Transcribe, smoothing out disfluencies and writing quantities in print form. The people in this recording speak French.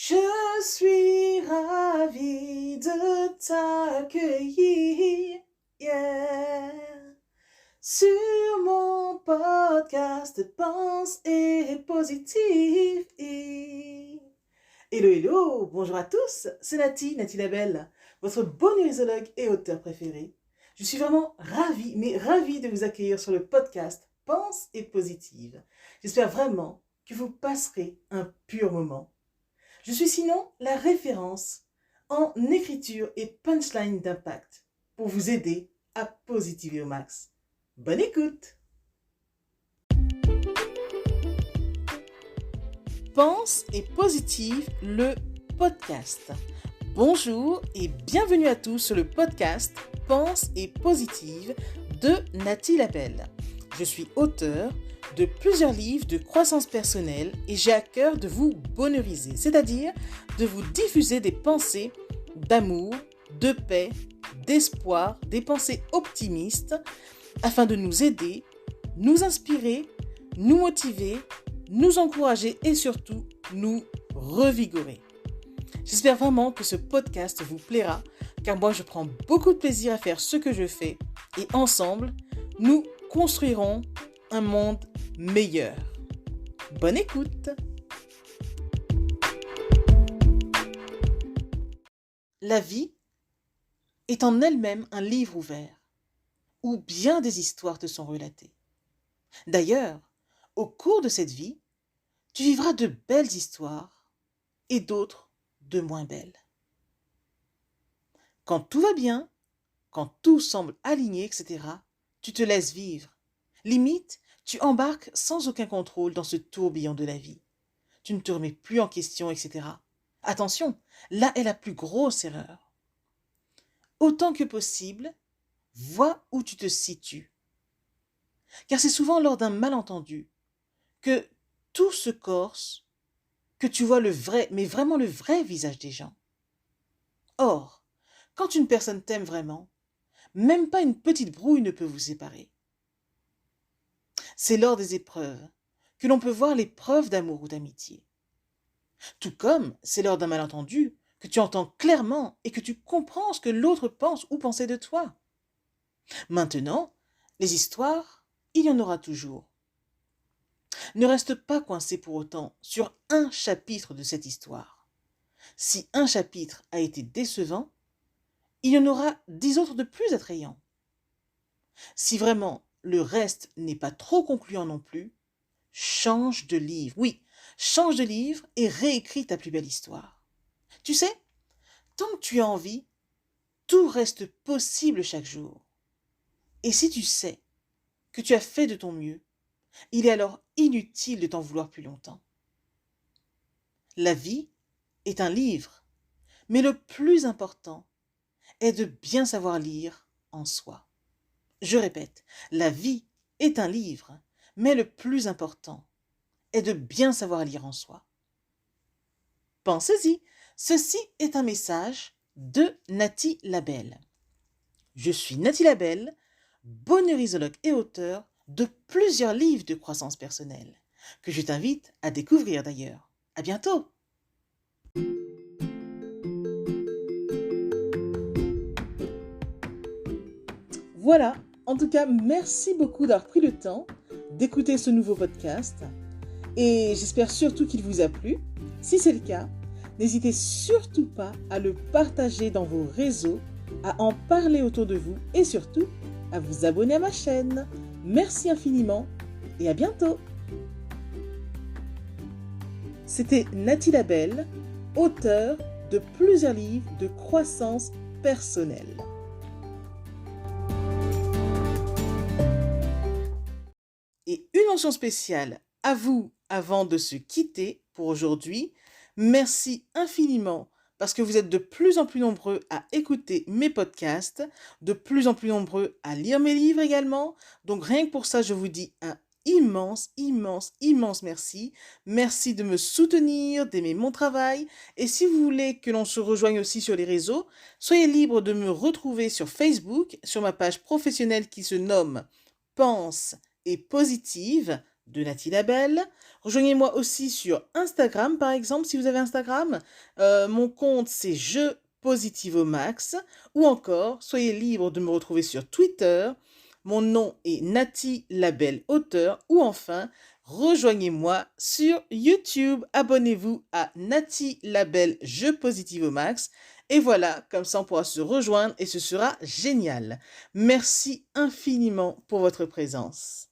Je suis ravie de t'accueillir, yeah, sur mon podcast Pense et Positive. Hello, hello, bonjour à tous, c'est Nati Labelle, votre bonheurisologue et auteur préféré. Je suis vraiment ravie de vous accueillir sur le podcast Pense et Positive. J'espère vraiment que vous passerez un pur moment. Je suis sinon la référence en écriture et punchline d'impact pour vous aider à positiver au max. Bonne écoute! Pense et Positive, le podcast. Bonjour et bienvenue à tous sur le podcast Pense et Positive de Nati Labelle. Je suis auteure de plusieurs livres de croissance personnelle et j'ai à cœur de vous bonheuriser, c'est-à-dire de vous diffuser des pensées d'amour, de paix, d'espoir, des pensées optimistes afin de nous aider, nous inspirer, nous motiver, nous encourager et surtout nous revigorer. J'espère vraiment que ce podcast vous plaira car moi je prends beaucoup de plaisir à faire ce que je fais et ensemble nous construirons un monde meilleur. Bonne écoute! La vie est en elle-même un livre ouvert où bien des histoires te sont relatées. D'ailleurs, au cours de cette vie, tu vivras de belles histoires et d'autres de moins belles. Quand tout va bien, quand tout semble aligné, etc., tu te laisses vivre. Limite, tu embarques sans aucun contrôle dans ce tourbillon de la vie. Tu ne te remets plus en question, etc. Attention, là est la plus grosse erreur. Autant que possible, vois où tu te situes. Car c'est souvent lors d'un malentendu que tout se corse, que tu vois le vrai, mais vraiment le vrai visage des gens. Or, quand une personne t'aime vraiment, même pas une petite brouille ne peut vous séparer. C'est lors des épreuves que l'on peut voir les preuves d'amour ou d'amitié. Tout comme c'est lors d'un malentendu que tu entends clairement et que tu comprends ce que l'autre pense ou pensait de toi. Maintenant, les histoires, il y en aura toujours. Ne reste pas coincé pour autant sur un chapitre de cette histoire. Si un chapitre a été décevant, il y en aura 10 autres de plus attrayants. Si vraiment le reste n'est pas trop concluant non plus, change de livre. Oui, change de livre et réécris ta plus belle histoire. Tu sais, tant que tu as envie, tout reste possible chaque jour. Et si tu sais que tu as fait de ton mieux, il est alors inutile de t'en vouloir plus longtemps. La vie est un livre, mais le plus important est de bien savoir lire en soi. Je répète, la vie est un livre, mais le plus important est de bien savoir lire en soi. Pensez-y, ceci est un message de Nati Labelle. Je suis Nati Labelle, bonheurisologue et auteur de plusieurs livres de croissance personnelle, que je t'invite à découvrir d'ailleurs. À bientôt! Voilà, en tout cas, merci beaucoup d'avoir pris le temps d'écouter ce nouveau podcast et j'espère surtout qu'il vous a plu. Si c'est le cas, n'hésitez surtout pas à le partager dans vos réseaux, à en parler autour de vous et surtout à vous abonner à ma chaîne. Merci infiniment et à bientôt. C'était Nati Labelle, auteure de plusieurs livres de croissance personnelle. Et une mention spéciale à vous avant de se quitter pour aujourd'hui. Merci infiniment parce que vous êtes de plus en plus nombreux à écouter mes podcasts, de plus en plus nombreux à lire mes livres également. Donc rien que pour ça, je vous dis un immense merci. Merci de me soutenir, d'aimer mon travail. Et si vous voulez que l'on se rejoigne aussi sur les réseaux, soyez libre de me retrouver sur Facebook, sur ma page professionnelle qui se nomme Pense et Positive de Nati Label. Rejoignez-moi aussi sur Instagram, par exemple, si vous avez Instagram. Mon compte, c'est Je Positivo Max. Ou encore, soyez libre de me retrouver sur Twitter. Mon nom est Nati Label Auteur. Ou enfin, rejoignez-moi sur YouTube. Abonnez-vous à Nati Label Je Positivo Max. Et voilà, comme ça on pourra se rejoindre et ce sera génial. Merci infiniment pour votre présence.